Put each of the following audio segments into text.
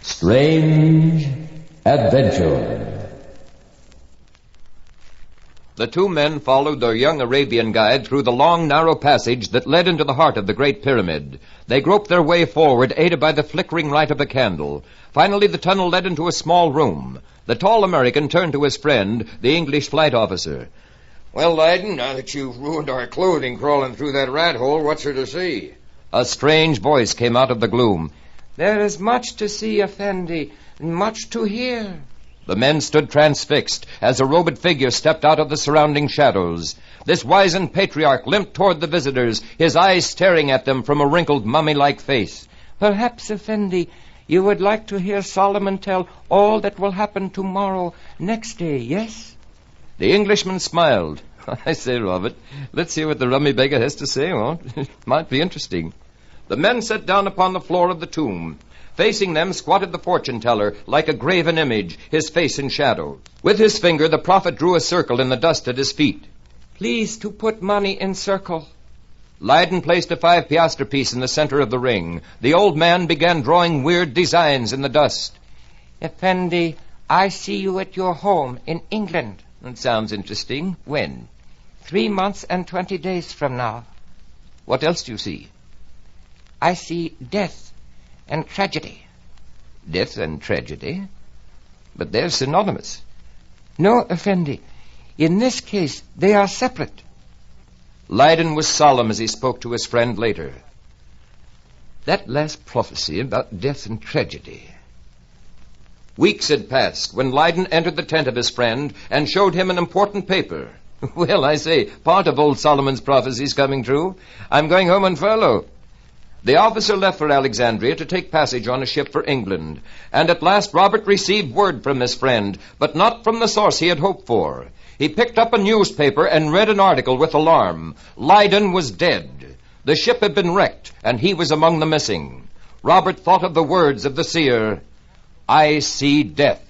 Strange Adventure. The two men followed their young Arabian guide through the long, narrow passage that led into the heart of the Great Pyramid. They groped their way forward, aided by the flickering light of a candle. Finally, the tunnel led into a small room. The tall American turned to his friend, the English flight officer. Well, Leyden, now that you've ruined our clothing crawling through that rat hole, what's there to see? A strange voice came out of the gloom. There is much to see, Effendi, and much to hear. The men stood transfixed as a robed figure stepped out of the surrounding shadows. This wizened patriarch limped toward the visitors, his eyes staring at them from a wrinkled, mummy-like face. Perhaps, Effendi, you would like to hear Solomon tell all that will happen tomorrow, next day, yes? The Englishman smiled. I say, Robert, let's hear what the rummy beggar has to say, won't it? It might be interesting. The men sat down upon the floor of the tomb. Facing them squatted the fortune-teller, like a graven image, his face in shadow. With his finger, the prophet drew a circle in the dust at his feet. Please to put money in circle. Leyden placed a 5-piastre piece in the center of the ring. The old man began drawing weird designs in the dust. Effendi, I see you at your home in England. That sounds interesting. When? 3 months and 20 days from now. What else do you see? I see death and tragedy. Death and tragedy? But they're synonymous. No, Effendi. In this case, they are separate. Leyden was solemn as he spoke to his friend later. That last prophecy about death and tragedy. Weeks had passed when Leyden entered the tent of his friend and showed him an important paper. Well, I say, part of old Solomon's prophecy's coming true. I'm going home on furlough. The officer left for Alexandria to take passage on a ship for England, and at last Robert received word from his friend, but not from the source he had hoped for. He picked up a newspaper and read an article with alarm. Leyden was dead. The ship had been wrecked, and he was among the missing. Robert thought of the words of the seer, "I see death."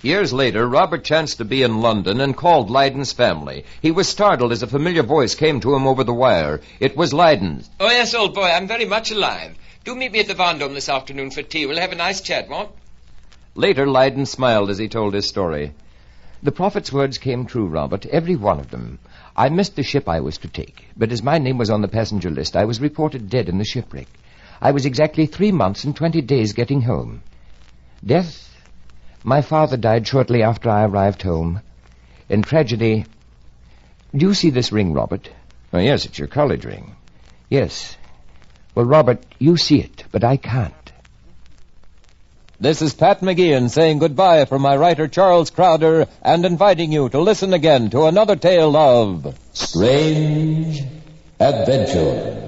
Years later, Robert chanced to be in London and called Leyden's family. He was startled as a familiar voice came to him over the wire. It was Leyden's. Oh, yes, old boy, I'm very much alive. Do meet me at the Vendome this afternoon for tea. We'll have a nice chat, won't? Later, Leyden smiled as he told his story. The prophet's words came true, Robert, every one of them. I missed the ship I was to take, but as my name was on the passenger list, I was reported dead in the shipwreck. I was exactly 3 months and 20 days getting home. Death? My father died shortly after I arrived home. In tragedy... Do you see this ring, Robert? Oh, yes, it's your college ring. Yes. Well, Robert, you see it, but I can't. This is Pat McGeehan saying goodbye from my writer Charles Crowder and inviting you to listen again to another tale of Strange Adventure.